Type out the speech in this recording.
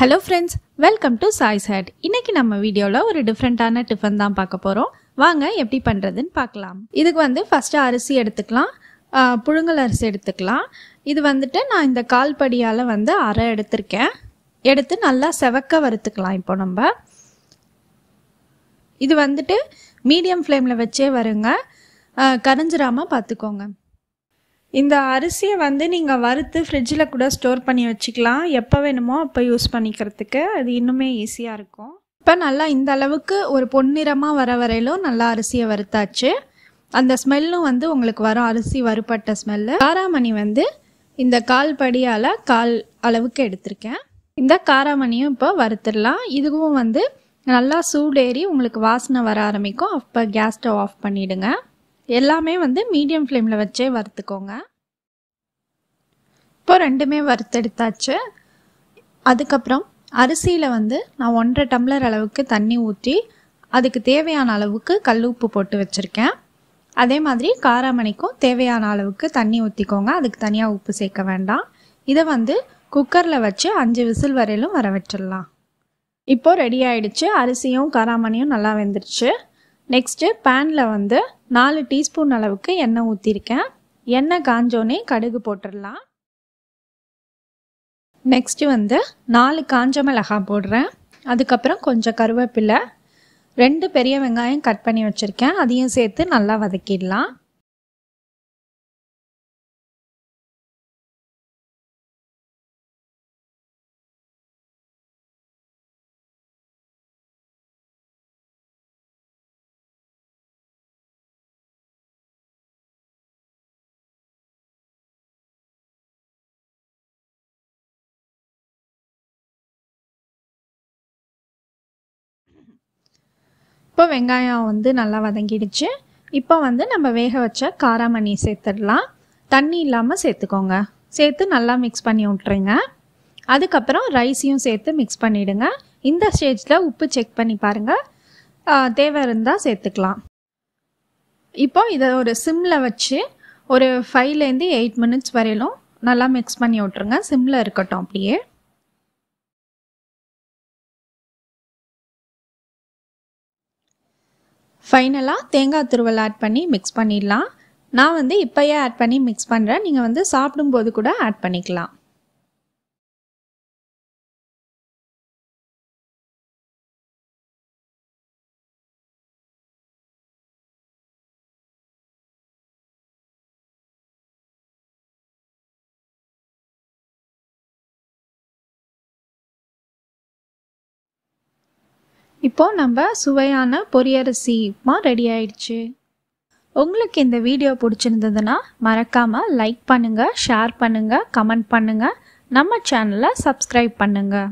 Hello friends, welcome to Sai's Head. இன்னைக்கு நம்ம வீடியோல ஒரு டிஃபரண்டான டிஃபன் தான் பார்க்க போறோம். வாங்க எப்படி பண்றதுன்னு பார்க்கலாம். இதுக்கு ஃபர்ஸ்ட் அரிசி எடுத்துக்கலாம். புழுங்கல் அரிசி எடுத்துக்கலாம். இது நான் இந்த கால்படியால அரை எடுத்துர்க்கேன். எடுத்து நல்லா செவக்க வறுத்துக்கலாம். இப்போ நம்ம இது மீடியம் ஃப்ளேம்ல வச்சே வருங்க. கரிஞ்சிராம பாத்துக்கோங்க. இந்த அரிசியை நீங்கள் வறுத்து ஃப்ரிட்ஜில் கூட ஸ்டோர் பண்ணி வச்சுக்கலாம். எப்போ வேணுமோ அப்போ யூஸ் பண்ணிக்கிறதுக்கு அது இன்னுமே ஈஸியாக இருக்கும். இப்போ நல்லா இந்த அளவுக்கு ஒரு பொன்னிறமாக வர வரையிலும் நல்லா அரிசியை வறுத்தாச்சு. அந்த ஸ்மெல்லும் உங்களுக்கு வரும், அரிசி வறுப்பட்ட ஸ்மெல்லு. காராமணி இந்த கால் படியால் கால் அளவுக்கு எடுத்திருக்கேன். இந்த காராமணியும் இப்போ வறுத்துடலாம். இதுவும் நல்லா சூடேறி உங்களுக்கு வாசனை வர ஆரம்பிக்கும். அப்போ கேஸ் ஸ்டவ் ஆஃப் பண்ணிவிடுங்க. எல்லாமே மீடியம் ஃப்ளேமில் வச்சே வறுத்துக்கோங்க. இப்போ ரெண்டுமே வறுத்தெடுத்தாச்சு. அதுக்கப்புறம் அரிசியில் நான் 1.5 டம்ளர் அளவுக்கு தண்ணி ஊற்றி அதுக்கு தேவையான அளவுக்கு கல் உப்பு போட்டு வச்சுருக்கேன். அதே மாதிரி காராமணிக்கும் தேவையான அளவுக்கு தண்ணி ஊற்றிக்கோங்க. அதுக்கு தனியாக உப்பு சேர்க்க வேண்டாம். இதை குக்கரில் வச்சு 5 விசில் வரையிலும் வர வச்சிடலாம். இப்போது ரெடி ஆகிடுச்சு. அரிசியும் காராமணியும் நல்லா வெந்துருச்சு. நெக்ஸ்ட்டு பேனில் 4 டீஸ்பூன் அளவுக்கு எண்ணெய் ஊற்றிருக்கேன். எண்ணெய் காஞ்சோன்னே கடுகு போட்டுடலாம். நெக்ஸ்ட்டு 4 காஞ்ச மிளகாய் போடுறேன். அதுக்கப்புறம் கொஞ்சம் கருவேப்பிலை, 2 பெரிய வெங்காயம் கட் பண்ணி வச்சுருக்கேன். அதையும் சேர்த்து நல்லா வதக்கிடலாம். இப்போ வெங்காயம் நல்லா வதங்கிடுச்சு. இப்போ நம்ம வேக வச்ச காராமணி சேர்த்துடலாம். தண்ணி இல்லாமல் சேர்த்துக்கோங்க. சேர்த்து நல்லா மிக்ஸ் பண்ணி விட்ருங்க. அதுக்கப்புறம் ரைஸையும் சேர்த்து மிக்ஸ் பண்ணிவிடுங்க. இந்த ஸ்டேஜில் உப்பு செக் பண்ணி பாருங்கள். தேவை இருந்தால் சேர்த்துக்கலாம். இப்போ இதை ஒரு சிம்மில் வச்சு ஒரு 5 to 8 மினிட்ஸ் வரையிலும் நல்லா மிக்ஸ் பண்ணி விட்ருங்க. சிம்மில் இருக்கட்டும். அப்படியே ஃபைனலாக தேங்காய் துருவல் ஆட் பண்ணி மிக்ஸ் பண்ணிடலாம். நான் இப்போயே ஆட் பண்ணி மிக்ஸ் பண்ணுறேன். நீங்கள் சாப்பிடும்போது கூட ஆட் பண்ணிக்கலாம். இப்போ நம்ம சுவையான பொரியரிசி உப்புமா ரெடி ஆயிடுச்சு. உங்களுக்கு இந்த வீடியோ பிடிச்சிருந்ததுன்னா மறக்காமல் லைக் பண்ணுங்கள், ஷேர் பண்ணுங்கள், கமெண்ட் பண்ணுங்கள். நம்ம சேனலை சப்ஸ்கிரைப் பண்ணுங்கள்.